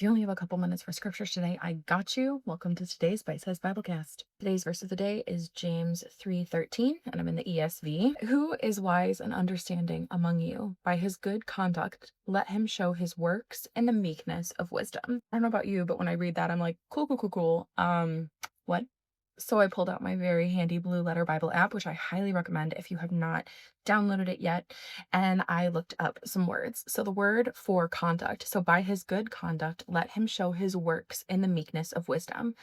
If you only have a couple minutes for scriptures today, I got you. Welcome to today's bite-sized Biblecast. Today's verse of the day is James 3:13, and I'm in the ESV. Who is wise and understanding among you? By his good conduct, let him show his works in the meekness of wisdom. I don't know about you, but when I read that, I'm like, cool, cool, cool, cool. What? So I pulled out my very handy Blue Letter Bible app, which I highly recommend if you have not downloaded it yet. And I looked up some words. So the word for conduct. So by his good conduct, let him show his works in the meekness of wisdom.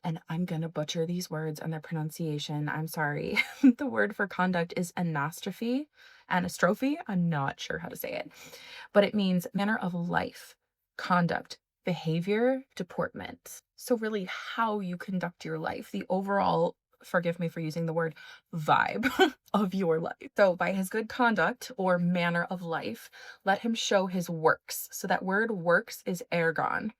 And I'm going to butcher these words and their pronunciation. I'm sorry. The word for conduct is anastrophe. Anastrophe. I'm not sure how to say it, but it means manner of life, conduct, behavior, deportment. So really how you conduct your life, the overall, forgive me for using the word, vibe of your life. So by his good conduct or manner of life, let him show his works. So that word works is ergon,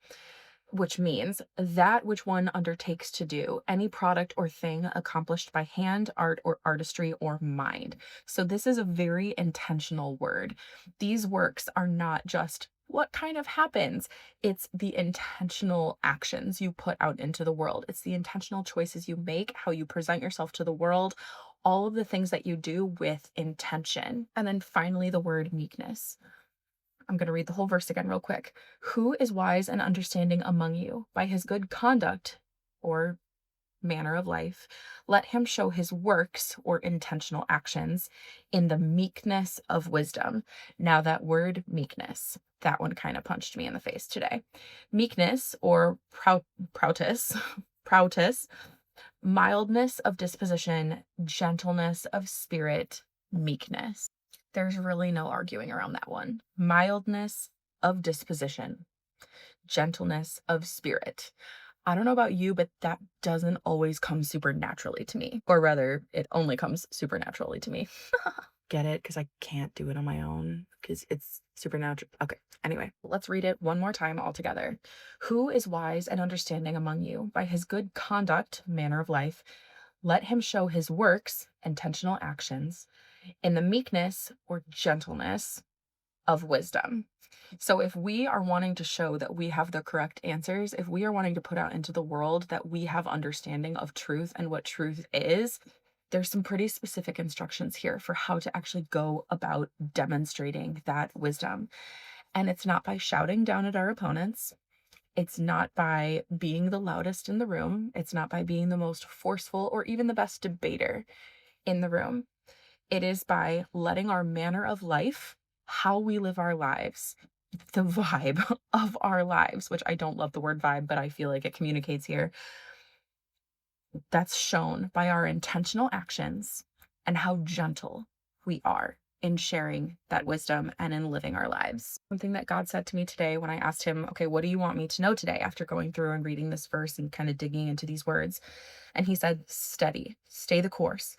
which means that which one undertakes to do, any product or thing accomplished by hand, art, or artistry, or mind. So this is a very intentional word. These works are not just what kind of happens. It's the intentional actions you put out into the world. It's the intentional choices you make, how you present yourself to the world, all of the things that you do with intention. And then finally, the word meekness. I'm going to read the whole verse again real quick. Who is wise and understanding among you? By his good conduct or manner of life, let him show his works or intentional actions in the meekness of wisdom. Now, that word meekness, that one kind of punched me in the face today. Meekness or proutus, proutus, mildness of disposition, gentleness of spirit, meekness. There's really no arguing around that one. Mildness of disposition, gentleness of spirit. I don't know about you, but that doesn't always come super naturally to me. Or rather, it only comes supernaturally to me. Get it? Because I can't do it on my own because it's supernatural. Okay. Anyway, let's read it one more time all together. Who is wise and understanding among you? By his good conduct, manner of life, let him show his works, intentional actions, in the meekness or gentleness of wisdom. So if we are wanting to show that we have the correct answers, if we are wanting to put out into the world that we have understanding of truth and what truth is, there's some pretty specific instructions here for how to actually go about demonstrating that wisdom. And it's not by shouting down at our opponents. It's not by being the loudest in the room. It's not by being the most forceful or even the best debater in the room. It is by letting our manner of life, how we live our lives, the vibe of our lives, which I don't love the word vibe, but I feel like it communicates here. That's shown by our intentional actions and how gentle we are in sharing that wisdom and in living our lives. Something that God said to me today when I asked him, okay, what do you want me to know today after going through and reading this verse and kind of digging into these words? And he said, steady, stay the course.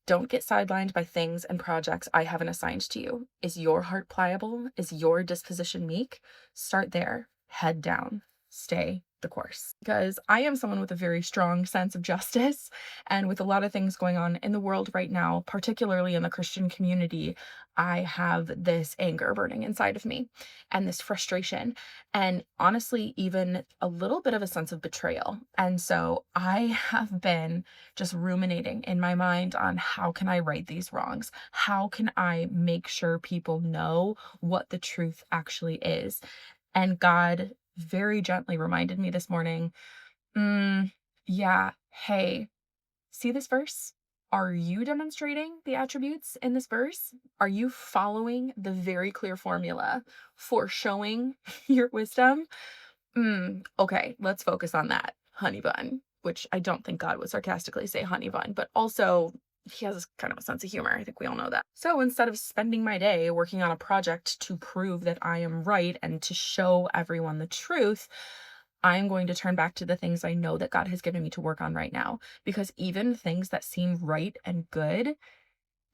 Don't get sidelined by things and projects I haven't assigned to you. Is your heart pliable? Is your disposition meek? Start there. Head down. Stay the course. Because I am someone with a very strong sense of justice, and with a lot of things going on in the world right now, particularly in the Christian community, I have this anger burning inside of me and this frustration, and honestly, even a little bit of a sense of betrayal. And so I have been just ruminating in my mind on how can I right these wrongs? How can I make sure people know what the truth actually is? And God very gently reminded me this morning, yeah, hey, see this verse? Are you demonstrating the attributes in this verse? Are you following the very clear formula for showing your wisdom? Okay, let's focus on that, honey bun, which I don't think God would sarcastically say honey bun, but also he has kind of a sense of humor. I think we all know that. So instead of spending my day working on a project to prove that I am right and to show everyone the truth, I'm going to turn back to the things I know that God has given me to work on right now. Because even things that seem right and good,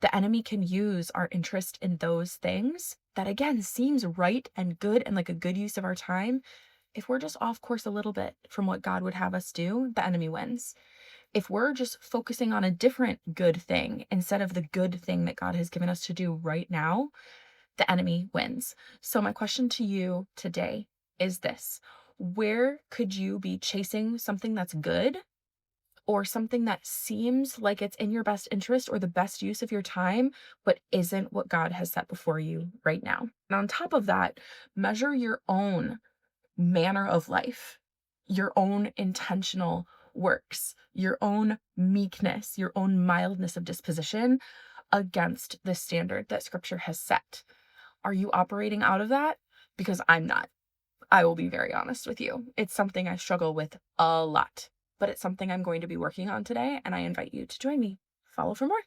the enemy can use our interest in those things that, again, seems right and good and like a good use of our time. If we're just off course a little bit from what God would have us do, the enemy wins. If we're just focusing on a different good thing instead of the good thing that God has given us to do right now, the enemy wins. So my question to you today is this: Where could you be chasing something that's good or something that seems like it's in your best interest or the best use of your time, but isn't what God has set before you right now? And on top of that, measure your own manner of life, your own intentional works, your own meekness, your own mildness of disposition against the standard that scripture has set. Are you operating out of that? Because I'm not. I will be very honest with you. It's something I struggle with a lot, but it's something I'm going to be working on today, and I invite you to join me. Follow for more.